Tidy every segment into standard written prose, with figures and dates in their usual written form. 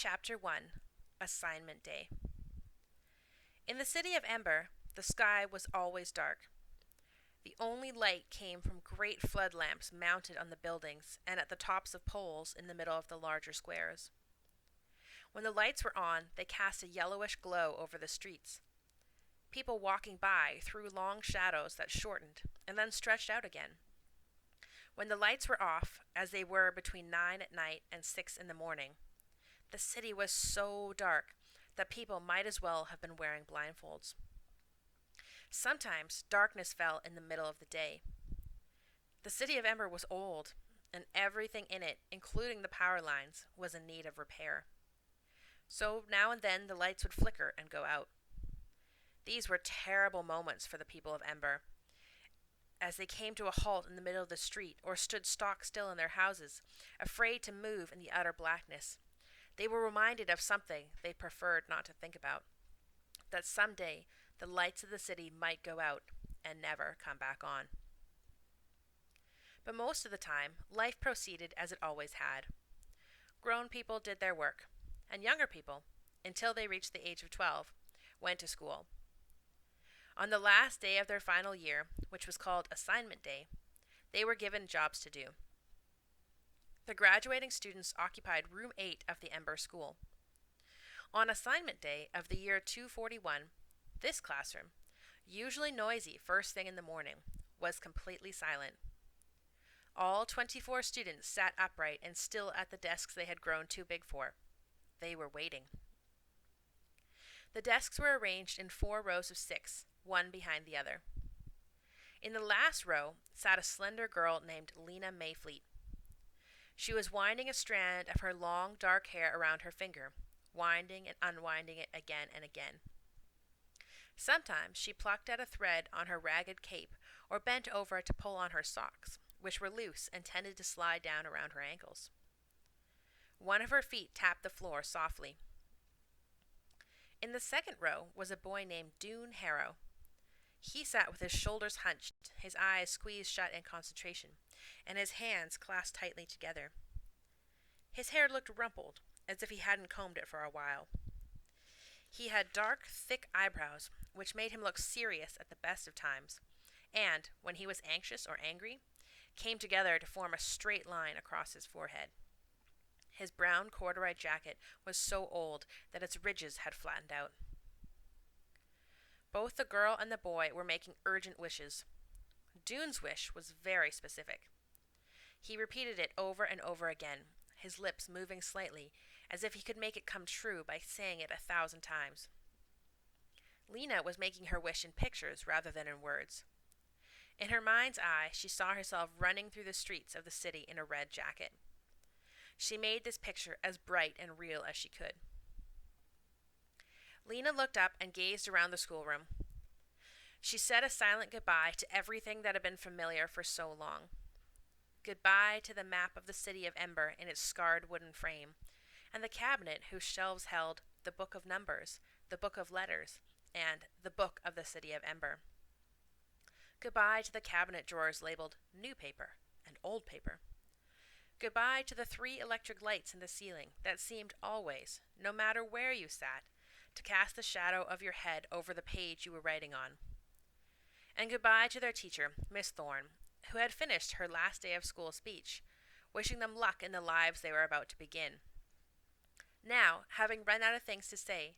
Chapter 1 Assignment Day. In the city of Ember, the sky was always dark. The only light came from great flood lamps mounted on the buildings and at the tops of poles in the middle of the larger squares. When the lights were on, they cast a yellowish glow over the streets. People walking by threw long shadows that shortened and then stretched out again. When the lights were off, as they were between 9 at night and 6 in the morning, the city was so dark that people might as well have been wearing blindfolds. Sometimes darkness fell in the middle of the day. The city of Ember was old, and everything in it, including the power lines, was in need of repair. So now and then the lights would flicker and go out. These were terrible moments for the people of Ember. As they came to a halt in the middle of the street or stood stock still in their houses, afraid to move in the utter blackness, they were reminded of something they preferred not to think about, that someday the lights of the city might go out and never come back on. But most of the time, life proceeded as it always had. Grown people did their work, and younger people, until they reached the age of 12, went to school. On the last day of their final year, which was called Assignment Day, they were given jobs to do. The graduating students occupied room 8 of the Ember School. On Assignment Day of the year 241, this classroom, usually noisy first thing in the morning, was completely silent. All 24 students sat upright and still at the desks they had grown too big for. They were waiting. The desks were arranged in 4 rows of 6, one behind the other. In the last row sat a slender girl named Lena Mayfleet. She was winding a strand of her long, dark hair around her finger, winding and unwinding it again and again. Sometimes she plucked at a thread on her ragged cape or bent over to pull on her socks, which were loose and tended to slide down around her ankles. One of her feet tapped the floor softly. In the second row was a boy named Doon. He sat with his shoulders hunched, his eyes squeezed shut in concentration, and his hands clasped tightly together. His hair looked rumpled, as if he hadn't combed it for a while. He had dark, thick eyebrows, which made him look serious at the best of times, and, when he was anxious or angry, came together to form a straight line across his forehead. His brown corduroy jacket was so old that its ridges had flattened out. Both the girl and the boy were making urgent wishes. Doon's wish was very specific. He repeated it over and over again, his lips moving slightly, as if he could make it come true by saying it 1,000 times. Lena was making her wish in pictures rather than in words. In her mind's eye, she saw herself running through the streets of the city in a red jacket. She made this picture as bright and real as she could. Lena looked up and gazed around the schoolroom. She said a silent goodbye to everything that had been familiar for so long. Goodbye to the map of the city of Ember in its scarred wooden frame, and the cabinet whose shelves held the Book of Numbers, the Book of Letters, and the Book of the City of Ember. Goodbye to the cabinet drawers labeled New Paper and Old Paper. Goodbye to the 3 electric lights in the ceiling that seemed always, no matter where you sat, to cast the shadow of your head over the page you were writing on. And goodbye to their teacher, Miss Thorne, who had finished her last day of school speech, wishing them luck in the lives they were about to begin. Now, having run out of things to say,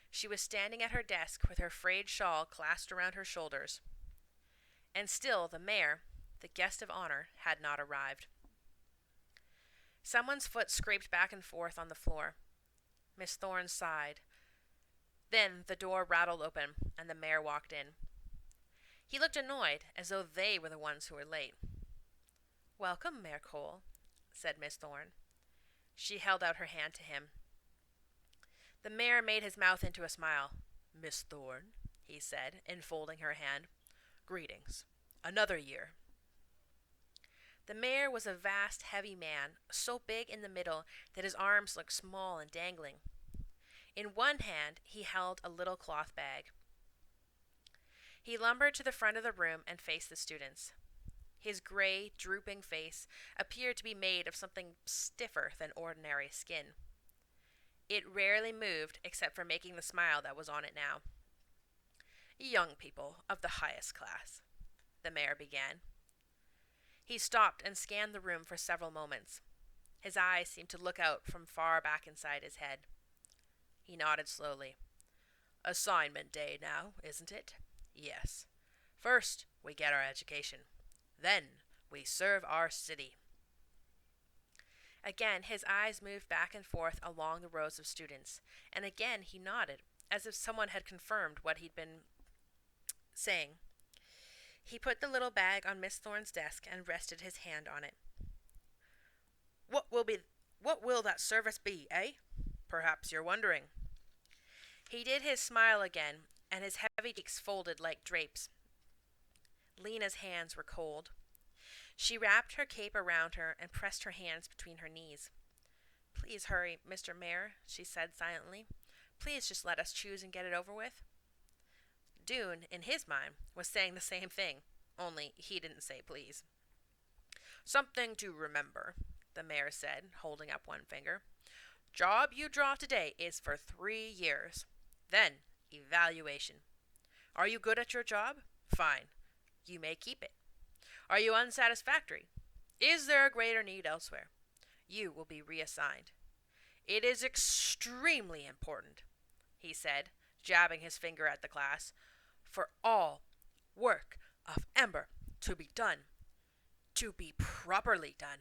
she was standing at her desk with her frayed shawl clasped around her shoulders. And still the mayor, the guest of honor, had not arrived. Someone's foot scraped back and forth on the floor. Miss Thorne sighed. Then the door rattled open, and the mayor walked in. He looked annoyed, as though they were the ones who were late. "Welcome, Mayor Cole," said Miss Thorne. She held out her hand to him. The mayor made his mouth into a smile. "Miss Thorne," he said, enfolding her hand. "Greetings. Another year." The mayor was a vast, heavy man, so big in the middle that his arms looked small and dangling. In one hand, he held a little cloth bag. He lumbered to the front of the room and faced the students. His gray, drooping face appeared to be made of something stiffer than ordinary skin. It rarely moved except for making the smile that was on it now. Young people of the highest class, the mayor began. He stopped and scanned the room for several moments. His eyes seemed to look out from far back inside his head. He nodded slowly. Assignment day now, isn't it? Yes. First, we get our education. Then, we serve our city. Again, his eyes moved back and forth along the rows of students, and again he nodded, as if someone had confirmed what he'd been saying. He put the little bag on Miss Thorne's desk and rested his hand on it. What will that service be, eh? Perhaps you're wondering. He did his smile again, and his heavy cheeks folded like drapes. Lena's hands were cold. She wrapped her cape around her and pressed her hands between her knees. Please hurry, Mr. Mayor, she said silently. Please just let us choose and get it over with. Doon, in his mind, was saying the same thing, only he didn't say please. Something to remember, the mayor said, holding up one finger. Job you draw today is for 3 years. Then, evaluation. Are you good at your job? Fine. You may keep it. Are you unsatisfactory? Is there a greater need elsewhere? You will be reassigned. It is extremely important, he said, jabbing his finger at the class, for all work of Ember to be done, to be properly done.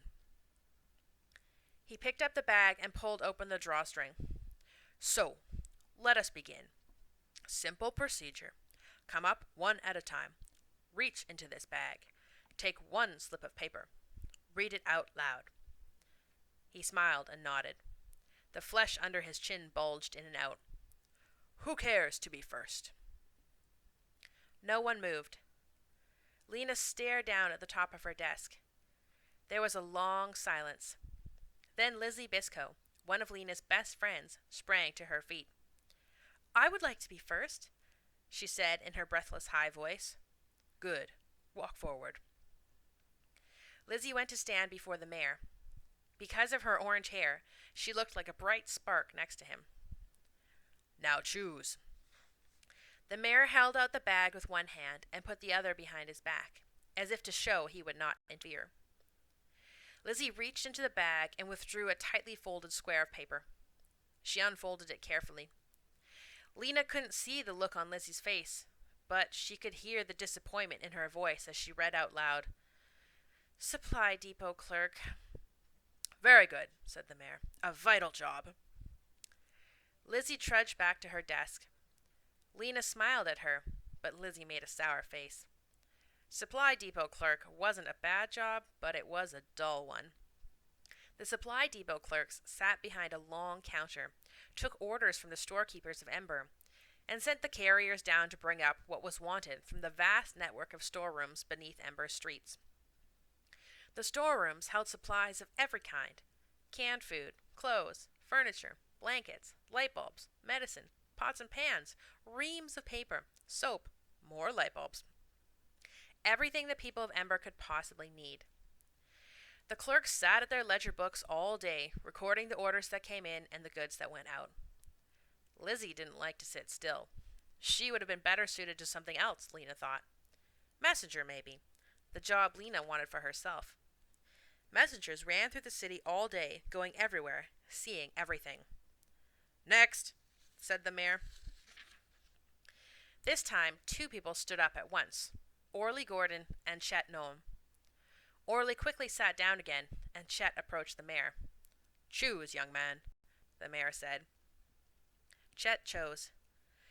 He picked up the bag and pulled open the drawstring. So, let us begin. Simple procedure. Come up one at a time. Reach into this bag. Take one slip of paper. Read it out loud. He smiled and nodded. The flesh under his chin bulged in and out. Who cares to be first? No one moved. Lena stared down at the top of her desk. There was a long silence. Then Lizzie Biscoe, one of Lena's best friends, sprang to her feet. I would like to be first, she said in her breathless high voice. Good. Walk forward. Lizzie went to stand before the mayor. Because of her orange hair, she looked like a bright spark next to him. Now choose. The mayor held out the bag with one hand and put the other behind his back, as if to show he would not interfere. Lizzie reached into the bag and withdrew a tightly folded square of paper. She unfolded it carefully. Lena couldn't see the look on Lizzie's face, but she could hear the disappointment in her voice as she read out loud, Supply depot clerk. Very good, said the mayor. A vital job. Lizzie trudged back to her desk. Lena smiled at her, but Lizzie made a sour face. Supply depot clerk wasn't a bad job, but it was a dull one. The supply depot clerks sat behind a long counter, took orders from the storekeepers of Ember, and sent the carriers down to bring up what was wanted from the vast network of storerooms beneath Ember's streets. The storerooms held supplies of every kind: canned food, clothes, furniture, blankets, light bulbs, medicine, pots and pans, reams of paper, soap, more light bulbs. Everything the people of Ember could possibly need. The clerks sat at their ledger books all day, recording the orders that came in and the goods that went out. Lizzie didn't like to sit still. She would have been better suited to something else, Lena thought. Messenger, maybe. The job Lena wanted for herself. Messengers ran through the city all day, going everywhere, seeing everything. Next, said the mayor. This time, 2 people stood up at once, Orly Gordon and Chet Noam. Orly quickly sat down again, and Chet approached the mayor. Choose, young man, the mayor said. Chet chose.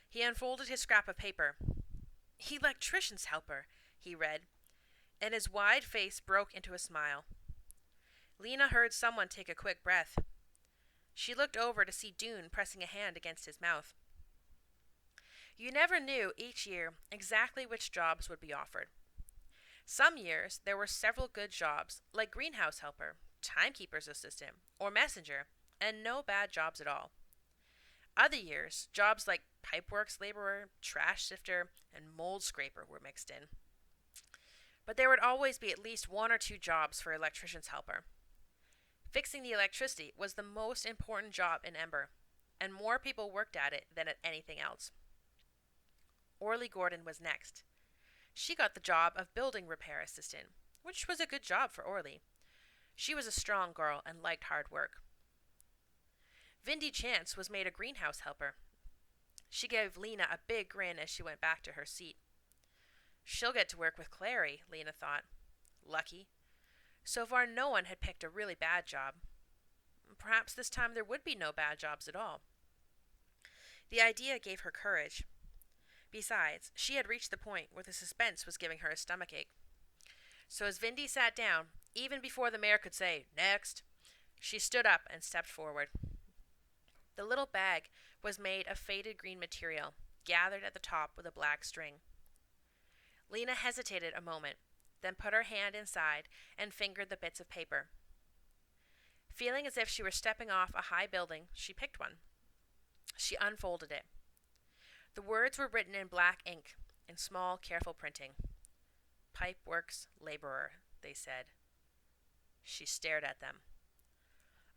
He unfolded his scrap of paper. Electrician's helper, he read, and his wide face broke into a smile. Lena heard someone take a quick breath. She looked over to see Doon pressing a hand against his mouth. You never knew each year exactly which jobs would be offered. Some years there were several good jobs, like greenhouse helper, timekeeper's assistant, or messenger, and no bad jobs at all. Other years, jobs like pipeworks laborer, trash sifter, and mold scraper were mixed in. But there would always be at least 1 or 2 jobs for electrician's helper. Fixing the electricity was the most important job in Ember. and more people worked at it than at anything else. Orly Gordon was next. She got the job of building repair assistant, which was a good job for Orly. She was a strong girl and liked hard work. Vindy Chance was made a greenhouse helper. She gave Lena a big grin as she went back to her seat. She'll get to work with Clary, Lena thought. Lucky. So far, no one had picked a really bad job. Perhaps this time there would be no bad jobs at all. The idea gave her courage. Besides, she had reached the point where the suspense was giving her a stomachache. So as Vindy sat down, even before the mayor could say, "Next," she stood up and stepped forward. The little bag was made of faded green material, gathered at the top with a black string. Lena hesitated a moment, then put her hand inside and fingered the bits of paper. Feeling as if she were stepping off a high building, she picked one. She unfolded it. The words were written in black ink, in small, careful printing. "Pipeworks laborer," they said. She stared at them.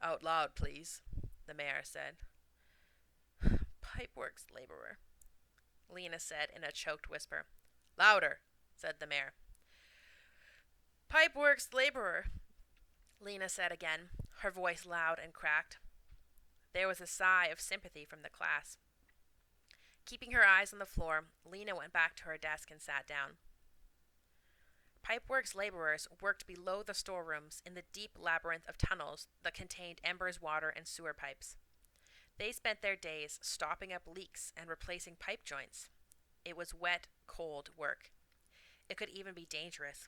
"Out loud, please," the mayor said. "Pipeworks laborer," Lena said in a choked whisper. "Louder," said the mayor. "Pipeworks laborer," Lena said again, her voice loud and cracked. There was a sigh of sympathy from the class. Keeping her eyes on the floor, Lena went back to her desk and sat down. Pipeworks laborers worked below the storerooms in the deep labyrinth of tunnels that contained Ember's water and sewer pipes. They spent their days stopping up leaks and replacing pipe joints. It was wet, cold work. It could even be dangerous.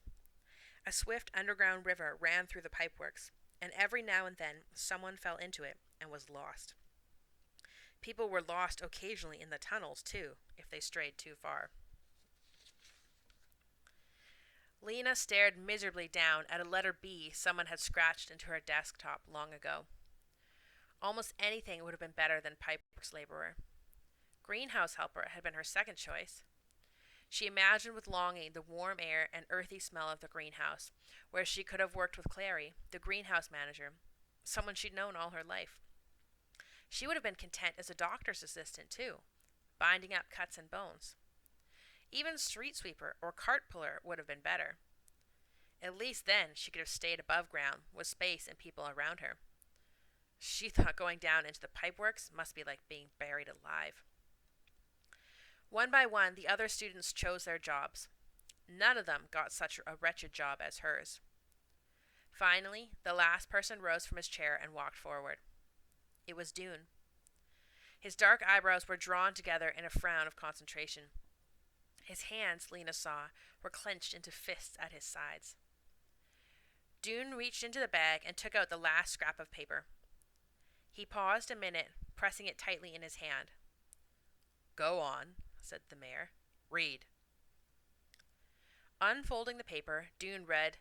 A swift underground river ran through the pipeworks, and every now and then someone fell into it and was lost. People were lost occasionally in the tunnels, too, if they strayed too far. Lena stared miserably down at a letter B someone had scratched into her desktop long ago. Almost anything would have been better than pipeworks laborer. Greenhouse helper had been her second choice. She imagined with longing the warm air and earthy smell of the greenhouse, where she could have worked with Clary, the greenhouse manager, someone she'd known all her life. She would have been content as a doctor's assistant, too, binding up cuts and bones. Even street sweeper or cart puller would have been better. At least then she could have stayed above ground, with space and people around her. She thought going down into the pipeworks must be like being buried alive. One by one, the other students chose their jobs. None of them got such a wretched job as hers. Finally, the last person rose from his chair and walked forward. It was Doon. His dark eyebrows were drawn together in a frown of concentration. His hands, Lena saw, were clenched into fists at his sides. Doon reached into the bag and took out the last scrap of paper. He paused a minute, pressing it tightly in his hand. "Go on," said the mayor. "Read." Unfolding the paper, Doon read,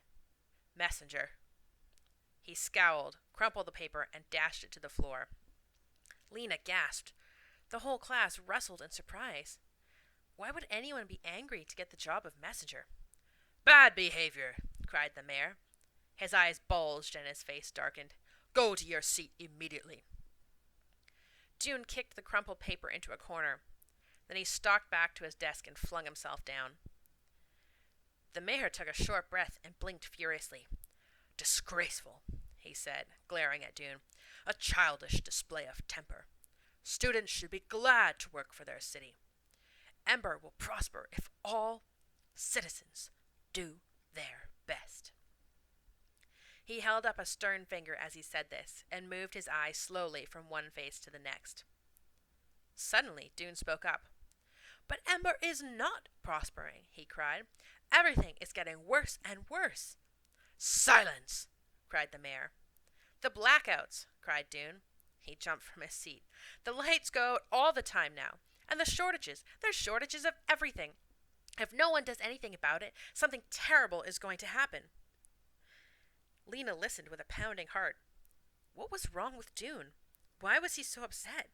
"Messenger." He scowled, crumpled the paper, and dashed it to the floor. Lena gasped. The whole class rustled in surprise. Why would anyone be angry to get the job of messenger? "Bad behavior," cried the mayor. His eyes bulged and his face darkened. "Go to your seat immediately." Doon kicked the crumpled paper into a corner. Then he stalked back to his desk and flung himself down. The mayor took a short breath and blinked furiously. "Disgraceful," he said, glaring at Doon. "A childish display of temper. Students should be glad to work for their city. Ember will prosper if all citizens do their best." He held up a stern finger as he said this, and moved his eyes slowly from one face to the next. Suddenly, Doon spoke up. "But Ember is not prospering," he cried. "Everything is getting worse and worse." "Silence!" cried the mayor. "The blackouts!" cried Doon. He jumped from his seat. "The lights go out all the time now. And the shortages. There's shortages of everything. If no one does anything about it, something terrible is going to happen." Lena listened with a pounding heart. What was wrong with Doon? Why was he so upset?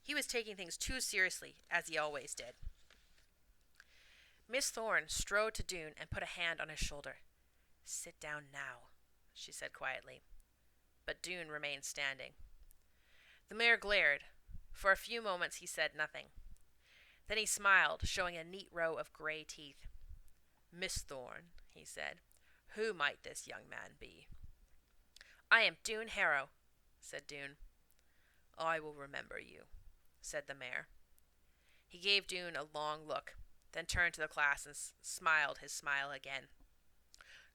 He was taking things too seriously, as he always did. Miss Thorne strode to Doon and put a hand on his shoulder. "Sit down now," she said quietly. But Doon remained standing. The mayor glared. For a few moments he said nothing. Then he smiled, showing a neat row of gray teeth. Miss Thorne, he said, who might this young man be? I am Doon Harrow, said Doon. I will remember you, said the mayor. He gave Doon a long look, then turned to the class and smiled his smile again.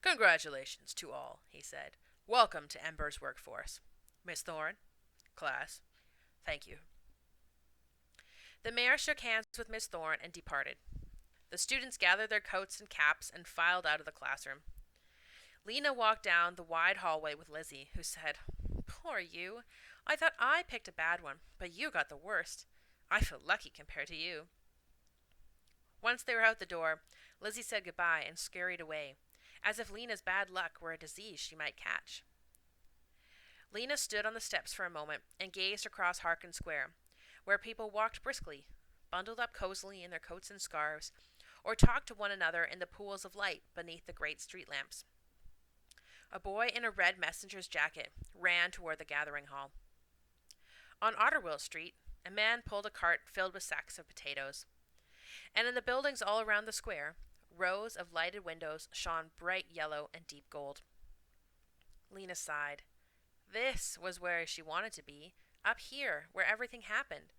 Congratulations to all, he said. Welcome to Ember's workforce. Miss Thorne, class, thank you. The mayor shook hands with Miss Thorne and departed. The students gathered their coats and caps and filed out of the classroom. Lena walked down the wide hallway with Lizzie, who said, Poor you. I thought I picked a bad one, but you got the worst. I feel lucky compared to you. Once they were out the door, Lizzie said goodbye and scurried away, as if Lena's bad luck were a disease she might catch. Lena stood on the steps for a moment and gazed across Harkin Square, where people walked briskly, bundled up cozily in their coats and scarves, or talked to one another in the pools of light beneath the great street lamps. A boy in a red messenger's jacket ran toward the gathering hall. On Otterwell Street, a man pulled a cart filled with sacks of potatoes. And in the buildings all around the square, rows of lighted windows shone bright yellow and deep gold. Lena sighed. This was where she wanted to be, up here, where everything happened,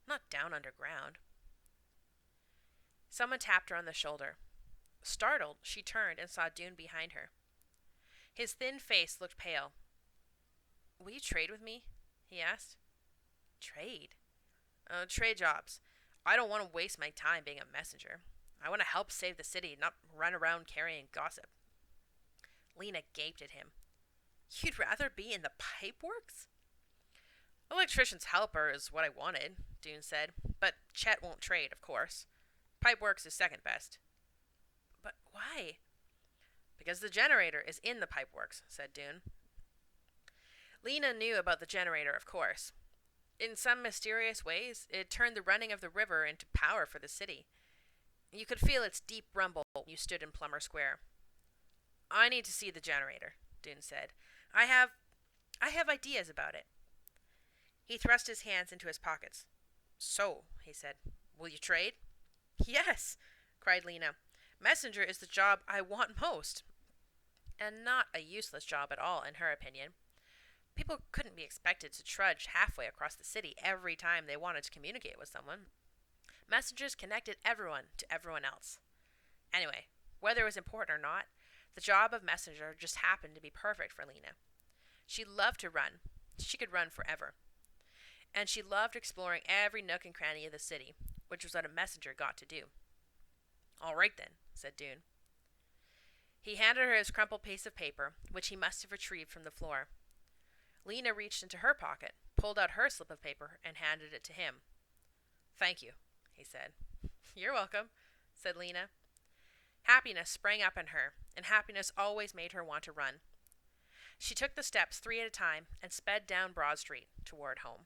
not down underground. Someone tapped her on the shoulder. Startled, she turned and saw Doon behind her. His thin face looked pale. Will you trade with me? He asked. Trade? Trade jobs. I don't want to waste my time being a messenger. I want to help save the city, not run around carrying gossip. Lena gaped at him. You'd rather be in the pipeworks? Electrician's helper is what I wanted, Doon said, but Chet won't trade, of course. Pipeworks is second best. But why? Because the generator is in the pipeworks, said Doon. Lena knew about the generator, of course. In some mysterious ways, it turned the running of the river into power for the city. You could feel its deep rumble when you stood in Plummer Square. I need to see the generator, Doon said. I have ideas about it. He thrust his hands into his pockets. So, he said, will you trade? Yes, cried Lena. Messenger is the job I want most. And not a useless job at all, in her opinion. People couldn't be expected to trudge halfway across the city every time they wanted to communicate with someone. Messengers connected everyone to everyone else. Anyway, whether it was important or not, the job of messenger just happened to be perfect for Lena. She loved to run. She could run forever. And she loved exploring every nook and cranny of the city, which was what a messenger got to do. All right then, said Doon. He handed her his crumpled piece of paper, which he must have retrieved from the floor. Lena reached into her pocket, pulled out her slip of paper, and handed it to him. Thank you, he said. You're welcome, said Lena. Happiness sprang up in her, and happiness always made her want to run. She took the steps 3 at a time and sped down Broad Street toward home.